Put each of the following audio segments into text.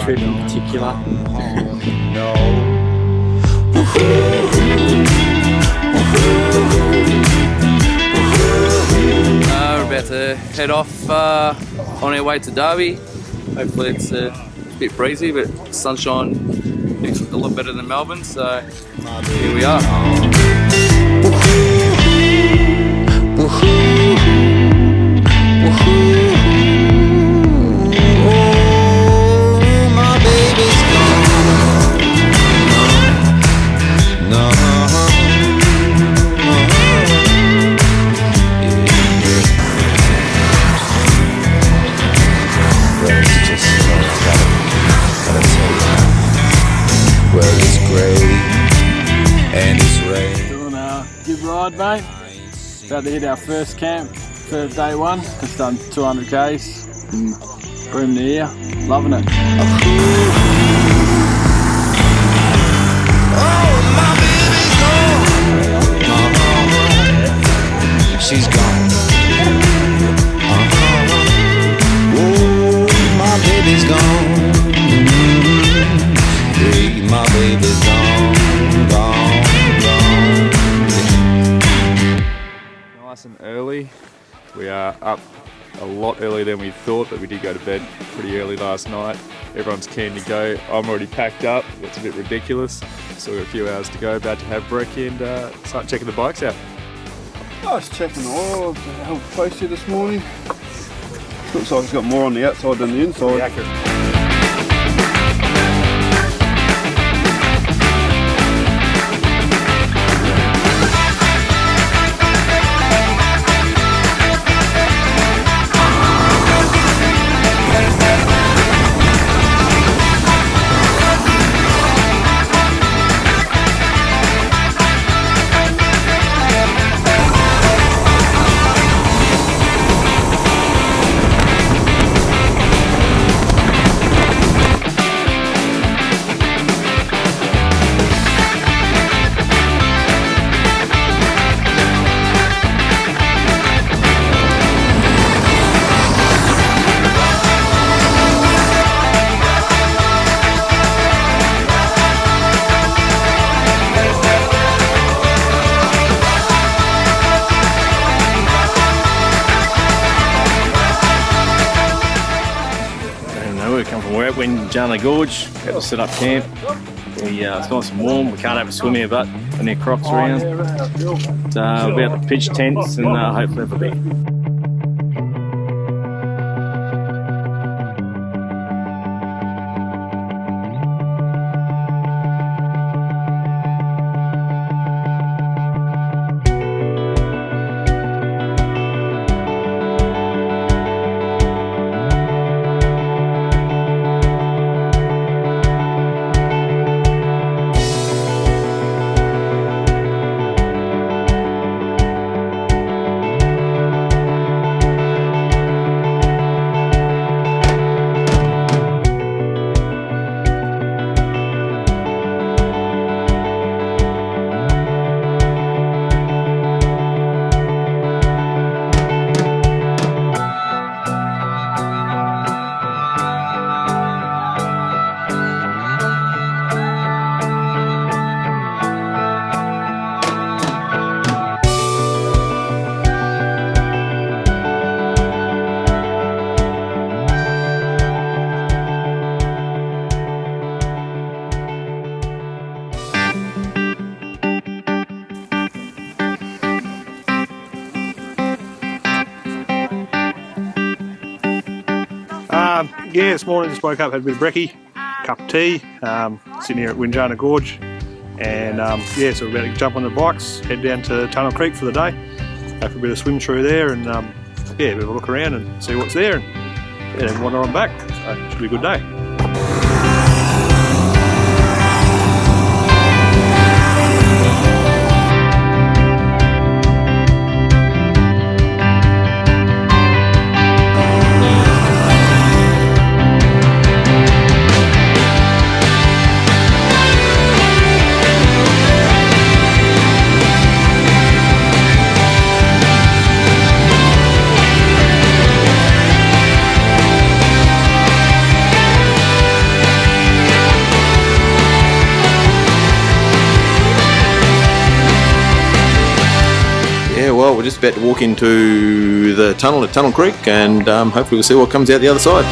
trip in particular. We're about to head off on our way to Derby. Hopefully it's a bit breezy, but sunshine is a lot better than Melbourne, so here we are. Doing a Gibb ride, mate. About to hit our first camp for day one. Just done 200 k's. Room to here. Loving it. She's gone. Oh, my baby's gone. Hey, my baby's gone, gone, gone. Nice and early. We are up a lot earlier than we thought, but we did go to bed pretty early last night. Everyone's keen to go. I'm already packed up. It's a bit ridiculous. So we've got a few hours to go. About to have brekkie and start checking the bikes out. I was checking the oil of the old Postie this morning. Looks like it's got more on the outside than the inside. Accurate. We come from work, went to Jarnley Gorge, had to set up camp. It's nice and warm, we can't have a swim here, but any crocs around. So we're about to pitch tents and hopefully have a beer. Yeah, this morning just woke up, had a bit of brekkie, cup of tea, sitting here at Winjana Gorge, and yeah, so we're about to jump on the bikes, head down to Tunnel Creek for the day, go for a bit of swim through there, and yeah, a bit of a look around and see what's there, and yeah, then wander on back. So it should be a good day. just about to walk into the tunnel at Tunnel Creek, and hopefully we'll see what comes out the other side.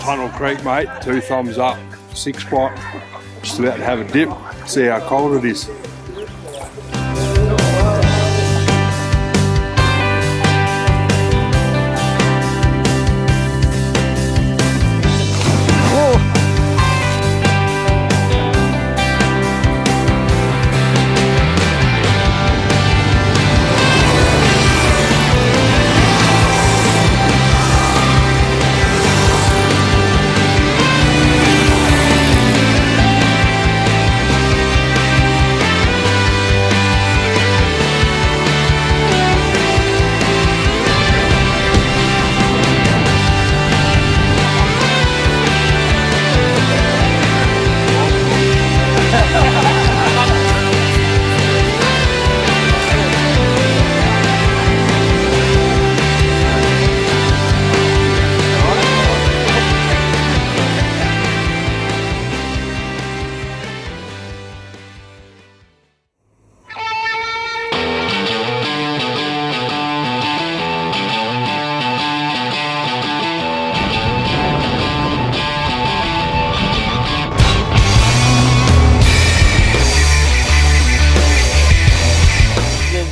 Tunnel Creek, mate, 2 thumbs up, 6 spot, just about to have a dip, see how cold it is.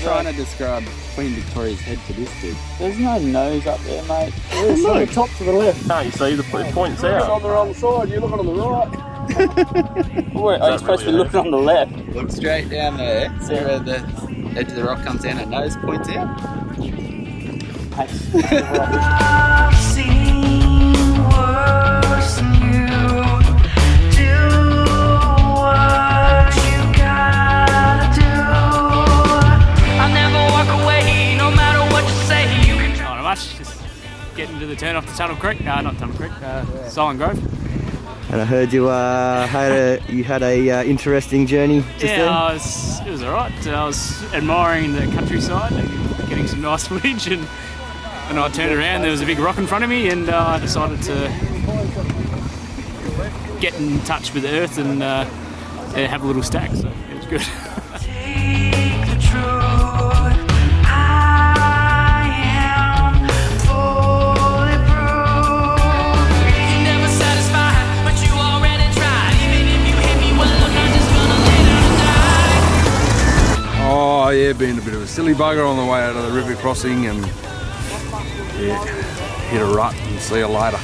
Trying to describe Queen Victoria's head to this dude. There's no nose up there, mate. There's no top to the left. Can't you see the points You're out? on the wrong side, you're looking on the right. Wait, are you supposed to be looking on the left? Look straight down there, see where the edge of the rock comes down and nose points out. I've seen worse than you. Do what you gotta do. I'll never walk away, no matter what you say. You can Not much, just getting to the turn off to Tunnel Creek. No, not Tunnel Creek, Silent Grove. And I heard you had a interesting journey just then. It was alright. I was admiring the countryside and getting some nice footage, and when I turned around there was a big rock in front of me, and I decided to get in touch with the earth and have a little stack, so it was good. take the truth. I am fully proof. You're never satisfied, but you already tried. Even if you hate me, well, I'm not just gonna lay down and die. Oh yeah, being a bit of a silly bugger on the way out of the river crossing, and yeah, hit a rut and see you later.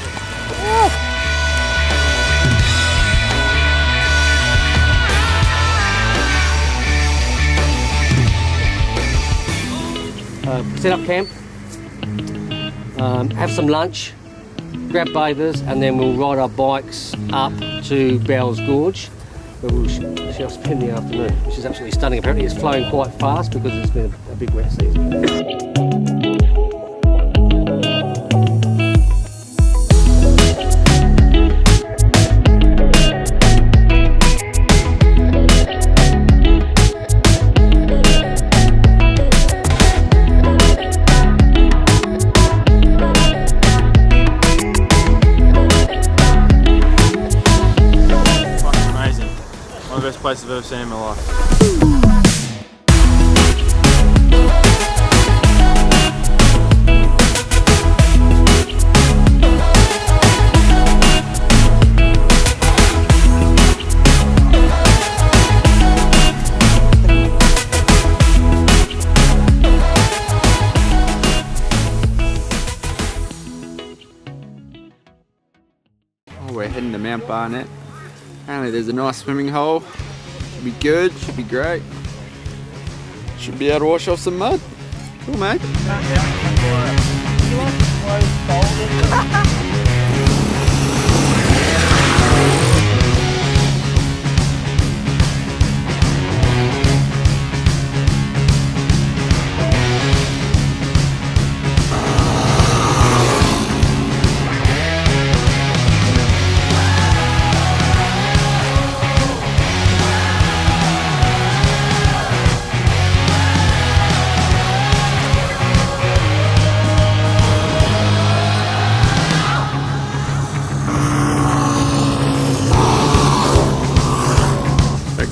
Set up camp, have some lunch, grab bathers, and then we'll ride our bikes up to Bowles Gorge, where we shall spend the afternoon, which is absolutely stunning. Apparently it's flowing quite fast because it's been a big wet season. Best place I've ever seen in my life. Oh, we're heading to Mount Barnett. Apparently there's a nice swimming hole. Should be good, should be great. Should be able to wash off some mud. Cool, mate.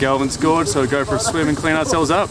Galvin's Gorge, so we'll go for a swim and clean ourselves up.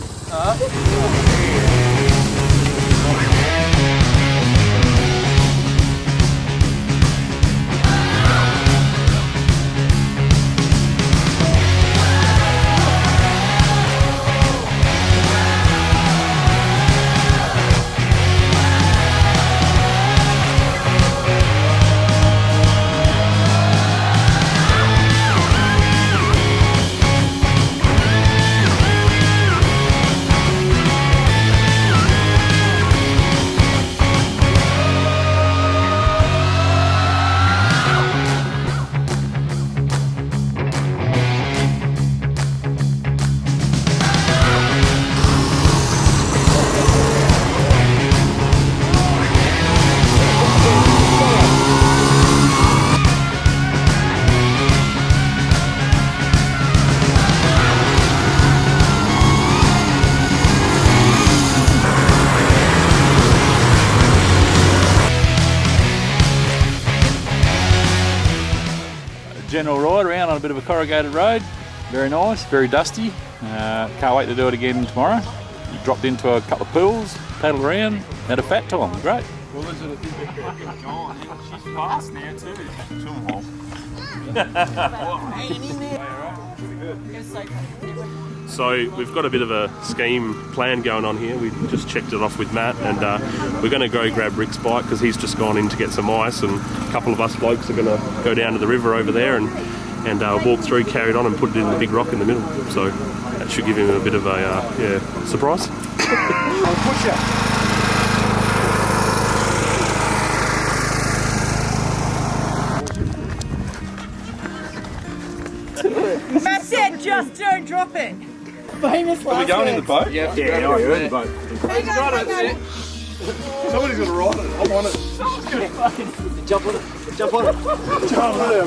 General ride around on a bit of a corrugated road. Very nice, very dusty. Can't wait to do it again tomorrow. You dropped into a couple of pools, paddled around, had a fat time. Great. She's fast now too. So we've got a bit of a scheme plan going on here. We just checked it off with Matt, and we're going to go grab Rick's bike because he's just gone in to get some ice, and a couple of us blokes are going to go down to the river over there and walk through, carry it on and put it in the big rock in the middle. So that should give him a bit of a surprise. I'll push you. Matt said just don't drop it. Famous Are we going in the boat? Yeah, I heard the boat. Hang on. Somebody's going to ride it. I'm on it. Someone's going to fucking jump on it. Jump on it. Jump on it.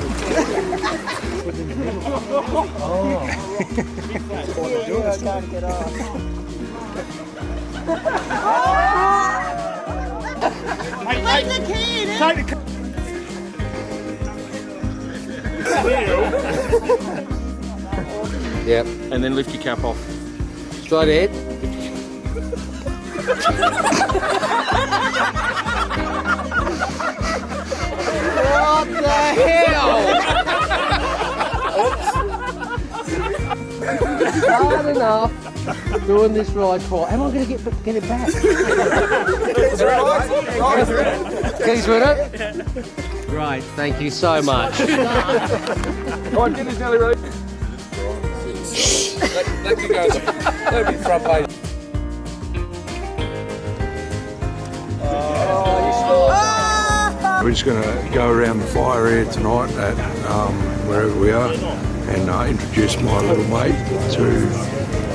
I can't get off. Leave the key in it. Take the Yep. And then lift your cap off. Straight ahead. What the hell? Hard enough doing this ride for. Am I going to get it back? Keys with it? Great, thank you so much. Come on, get this nearly ready. Let me go. Let me front page. We're just going to go around the fire area tonight at wherever we are and introduce my little mate to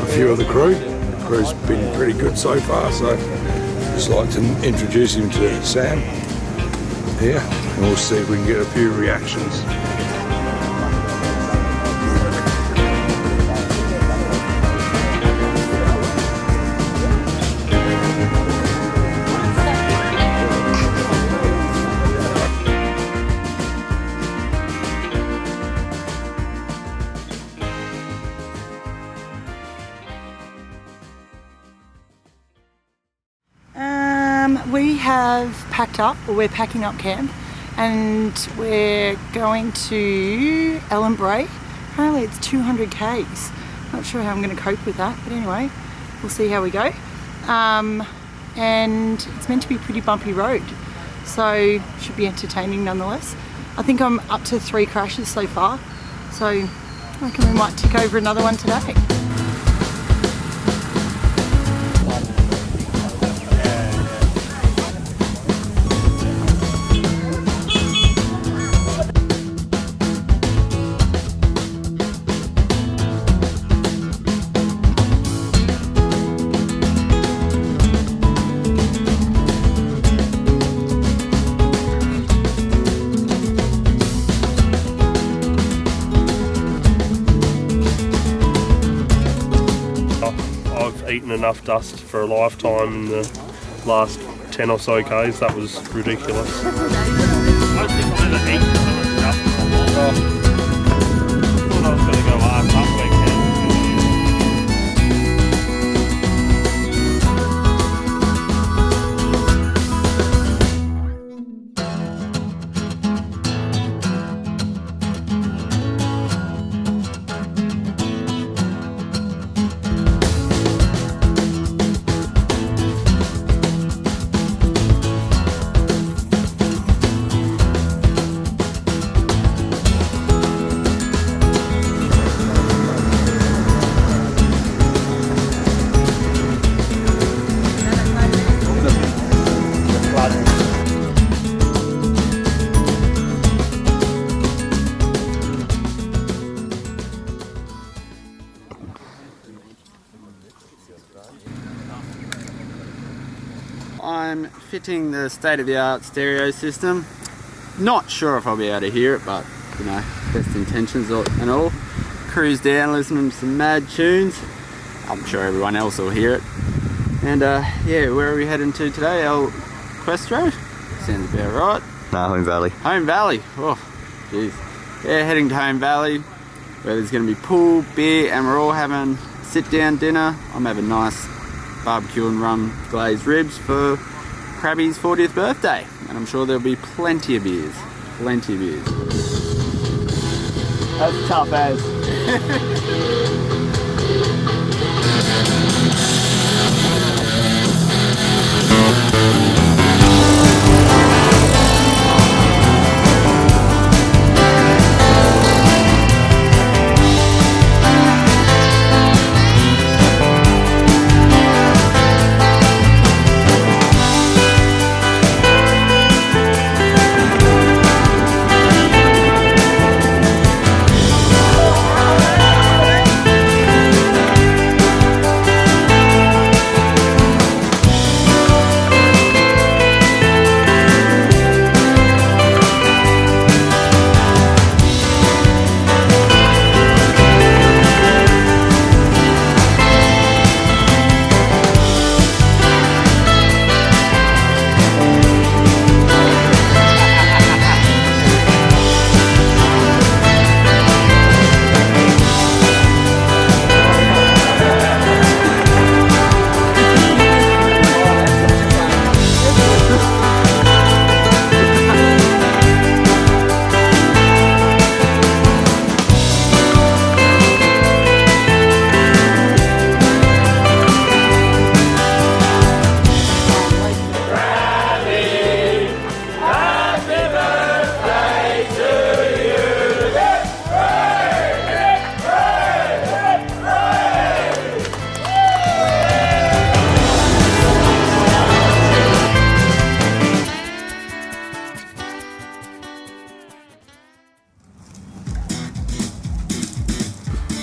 a few of the crew. The crew's been pretty good so far, so just like to introduce him to Sam here, and we'll see if we can get a few reactions. We have packed up, or we're packing up camp, and we're going to Ellen Bray. Apparently it's 200 k's. Not sure how I'm going to cope with that, but anyway, we'll see how we go. And it's meant to be a pretty bumpy road, so should be entertaining nonetheless. I think I'm up to 3 crashes so far, so I reckon we might tick over another one today. Eaten enough dust for a lifetime in the last 10 or so k's. That was ridiculous. fitting the state-of-the-art stereo system. Not sure if I'll be able to hear it, but you know, best intentions and all. Cruise down, listening to some mad tunes. I'm sure everyone else will hear it. And yeah, where are we heading to today? El Questro? Sounds about right. Nah, Home Valley. Home Valley. Oh, jeez. Yeah, heading to Home Valley, where there's going to be pool, beer, and we're all having sit-down dinner. I'm having nice barbecue and rum glazed ribs for Krabby's 40th birthday. And I'm sure there'll be plenty of beers. Plenty of beers. That's tough as.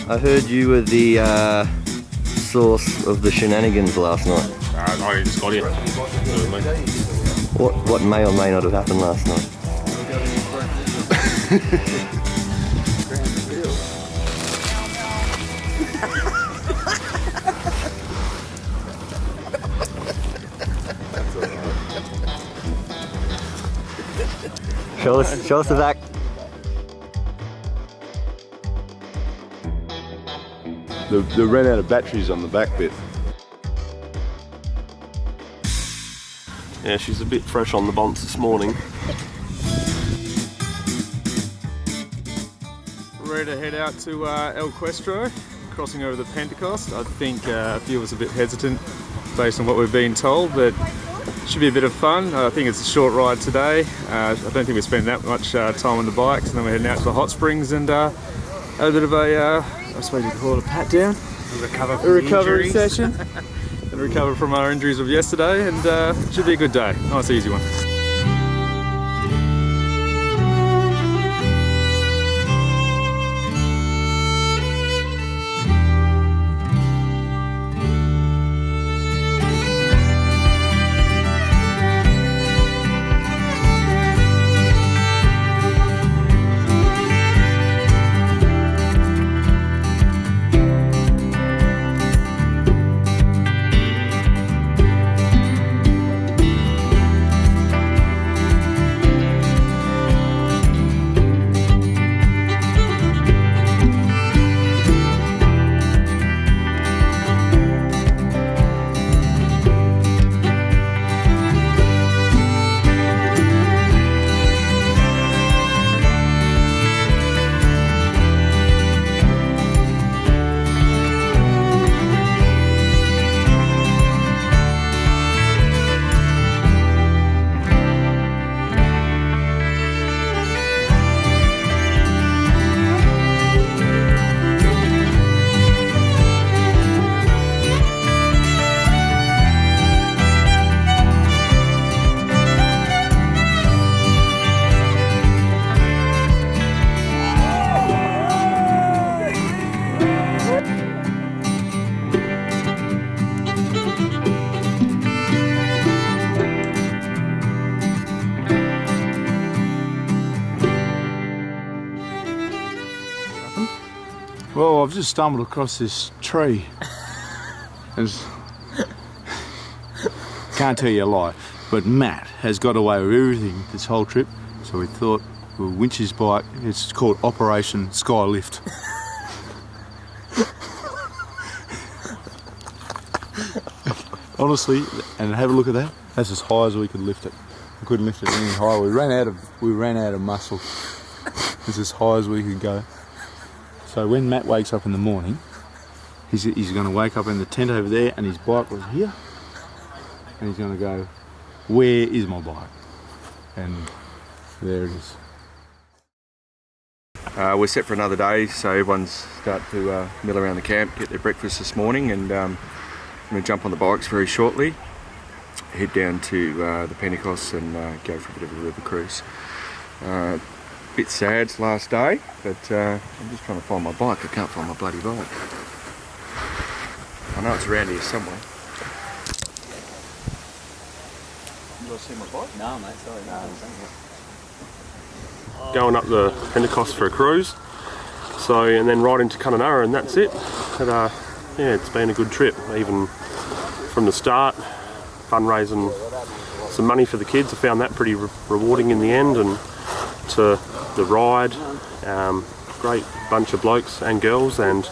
I heard you were the source of the shenanigans last night. I just got here. What may or may not have happened last night? Show us the back. They ran out of batteries on the back bit. Yeah, she's a bit fresh on the bonds this morning. We're ready to head out to El Questro, crossing over the Pentecost. I think a few of us are a bit hesitant based on what we've been told, but it should be a bit of fun. I think it's a short ride today. I don't think we spend that much time on the bikes, and then we're heading out to the hot springs and have a bit of a, I suppose you could call it a pat down. A recovery session. And recover from our injuries of yesterday, and it should be a good day. Nice easy one. Well, I've just stumbled across this tree. Can't tell you a lie, but Matt has got away with everything this whole trip, so we thought we'll winch his bike. It's called Operation Skylift. Honestly, and have a look at that. That's as high as we could lift it. We couldn't lift it any higher. We ran out of muscle. It's as high as we could go. So when Matt wakes up in the morning, he's going to wake up in the tent over there, and his bike was here, and he's going to go, "Where is my bike?" And there it is. We're set for another day, so everyone's starting to mill around the camp, get their breakfast this morning, and I'm going to jump on the bikes very shortly, head down to the Pentecost and go for a bit of a river cruise. Bit sad, it's last day, but I'm just trying to find my bike. I can't find my bloody bike. I know it's around here somewhere. You guys see my bike? No, mate, sorry, no. Going up the Pentecost for a cruise, and then right into Kununurra, and that's it. But, yeah, it's been a good trip, even from the start, fundraising some money for the kids. I found that pretty rewarding in the end, and to the ride, great bunch of blokes and girls, and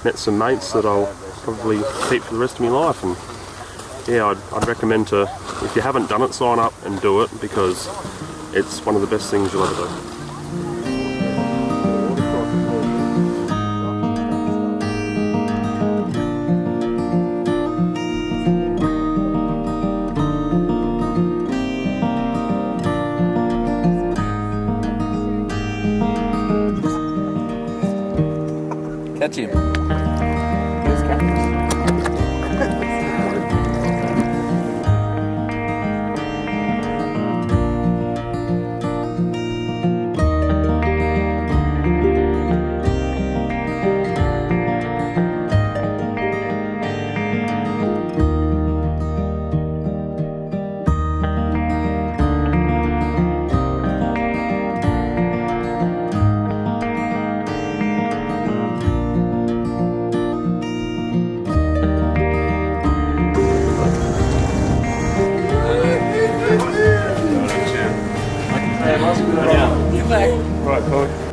met some mates that I'll probably keep for the rest of my life. And yeah, I'd recommend to, if you haven't done it, sign up and do it, because it's one of the best things you'll ever do. Catch him. Here's Cactus.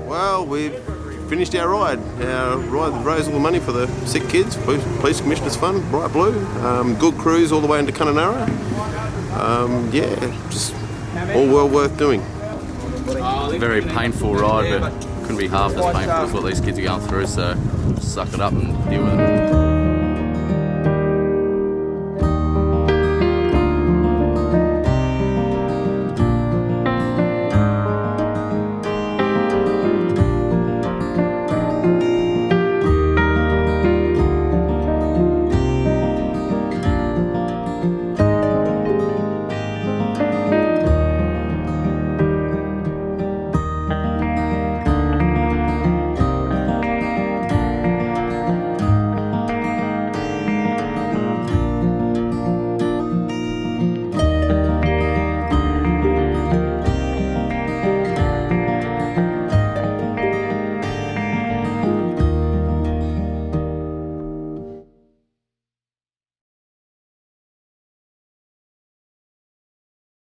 Well, we've finished our ride. Our ride raised all the money for the sick kids, Police Commissioner's Fund, Bright Blue. Good cruise all the way into Kununurra. Yeah, just all well worth doing. Very painful ride, but couldn't be half as painful as what these kids are going through, so suck it up and deal with it.